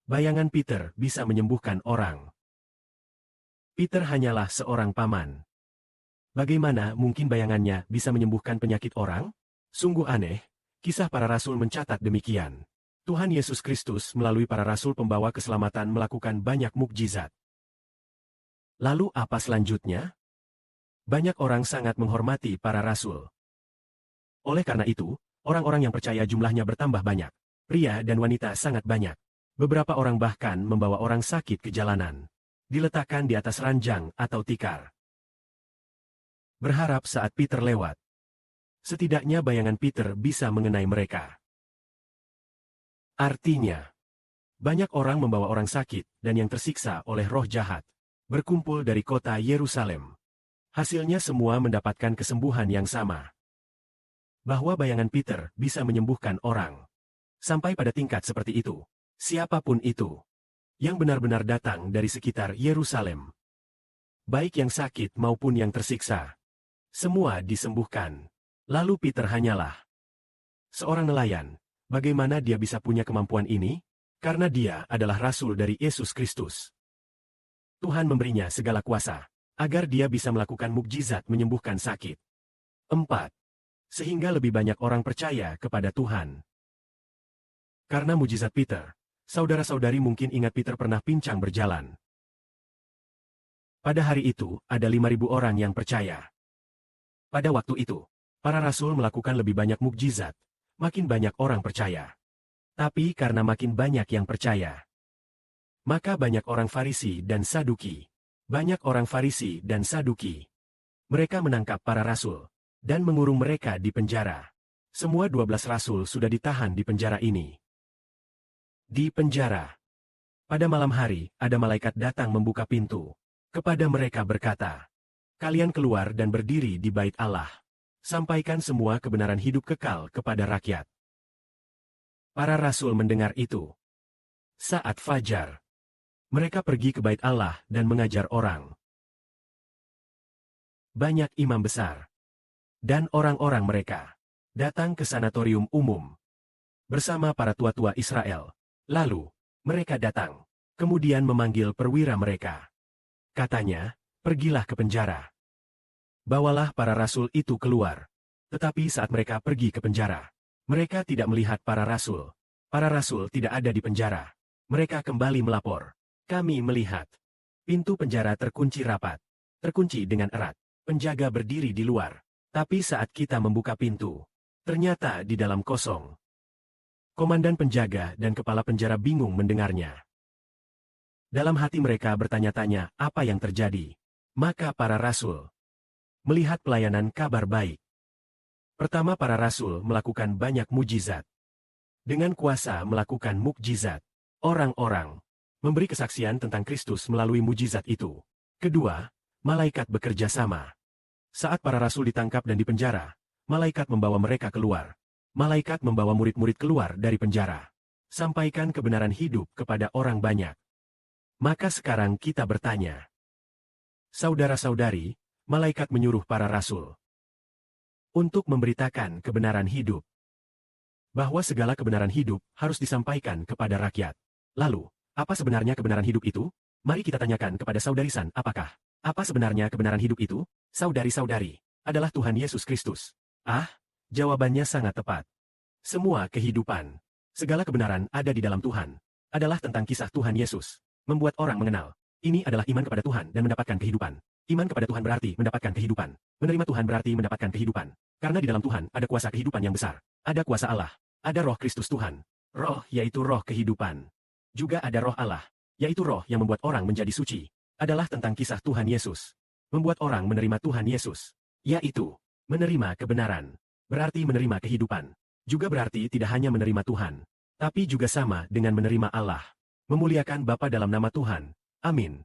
Bayangan Peter bisa menyembuhkan orang. Peter hanyalah seorang paman. Bagaimana mungkin bayangannya bisa menyembuhkan penyakit orang? Sungguh aneh, Kisah Para Rasul mencatat demikian. Tuhan Yesus Kristus melalui para rasul pembawa keselamatan melakukan banyak mukjizat. Lalu apa selanjutnya? Banyak orang sangat menghormati para rasul. Oleh karena itu, orang-orang yang percaya jumlahnya bertambah banyak. Pria dan wanita sangat banyak. Beberapa orang bahkan membawa orang sakit ke jalanan. Diletakkan di atas ranjang atau tikar. Berharap saat Peter lewat. Setidaknya bayangan Peter bisa mengenai mereka. Artinya, banyak orang membawa orang sakit dan yang tersiksa oleh roh jahat. Berkumpul dari kota Yerusalem. Hasilnya semua mendapatkan kesembuhan yang sama. Bahwa bayangan Peter bisa menyembuhkan orang. Sampai pada tingkat seperti itu. Siapapun itu. Yang benar-benar datang dari sekitar Yerusalem. Baik yang sakit maupun yang tersiksa. Semua disembuhkan. Lalu Peter hanyalah seorang nelayan. Bagaimana dia bisa punya kemampuan ini? Karena dia adalah rasul dari Yesus Kristus. Tuhan memberinya segala kuasa, agar dia bisa melakukan mukjizat menyembuhkan sakit. 4. Sehingga lebih banyak orang percaya kepada Tuhan. Karena mukjizat Peter, saudara-saudari mungkin ingat Peter pernah pincang berjalan. Pada hari itu, ada 5.000 orang yang percaya. Pada waktu itu, para rasul melakukan lebih banyak mukjizat, makin banyak orang percaya. Tapi karena makin banyak yang percaya, maka banyak orang Farisi dan Saduki. Banyak orang Farisi dan Saduki. Mereka menangkap para rasul dan mengurung mereka di penjara. Semua 12 rasul sudah ditahan di penjara ini. Di penjara. Pada malam hari, ada malaikat datang membuka pintu. Kepada mereka berkata, "Kalian keluar dan berdiri di bait Allah. Sampaikan semua kebenaran hidup kekal kepada rakyat." Para rasul mendengar itu. Saat fajar, mereka pergi ke bait Allah dan mengajar orang. Banyak imam besar dan orang-orang mereka datang ke sanatorium umum bersama para tua-tua Israel. Lalu, mereka datang, kemudian memanggil perwira mereka. Katanya, "Pergilah ke penjara. Bawalah para rasul itu keluar." Tetapi saat mereka pergi ke penjara, mereka tidak melihat para rasul. Para rasul tidak ada di penjara. Mereka kembali melapor. "Kami melihat pintu penjara terkunci rapat, terkunci dengan erat. Penjaga berdiri di luar. Tapi saat kita membuka pintu, ternyata di dalam kosong." Komandan penjaga dan kepala penjara bingung mendengarnya. Dalam hati mereka bertanya-tanya apa yang terjadi. Maka para rasul melihat pelayanan kabar baik. Pertama, para rasul melakukan banyak mukjizat. Dengan kuasa melakukan mukjizat, orang-orang memberi kesaksian tentang Kristus melalui mukjizat itu. Kedua, malaikat bekerja sama. Saat para rasul ditangkap dan dipenjara, malaikat membawa mereka keluar. Malaikat membawa murid-murid keluar dari penjara. Sampaikan kebenaran hidup kepada orang banyak. Maka sekarang kita bertanya, saudara-saudari, malaikat menyuruh para rasul untuk memberitakan kebenaran hidup. Bahwa segala kebenaran hidup harus disampaikan kepada rakyat. Lalu, apa sebenarnya kebenaran hidup itu? Mari kita tanyakan kepada saudari San, apakah? Apa sebenarnya kebenaran hidup itu? Saudari-saudari, adalah Tuhan Yesus Kristus. Ah, jawabannya sangat tepat. Semua kehidupan, segala kebenaran ada di dalam Tuhan. Adalah tentang kisah Tuhan Yesus. Membuat orang mengenal. Ini adalah iman kepada Tuhan dan mendapatkan kehidupan. Iman kepada Tuhan berarti mendapatkan kehidupan. Menerima Tuhan berarti mendapatkan kehidupan. Karena di dalam Tuhan ada kuasa kehidupan yang besar. Ada kuasa Allah. Ada roh Kristus Tuhan. Roh yaitu roh kehidupan. Juga ada roh Allah, yaitu roh yang membuat orang menjadi suci. Adalah tentang kisah Tuhan Yesus. Membuat orang menerima Tuhan Yesus. Yaitu, menerima kebenaran. Berarti menerima kehidupan. Juga berarti tidak hanya menerima Tuhan, tapi juga sama dengan menerima Allah. Memuliakan Bapa dalam nama Tuhan. Amin.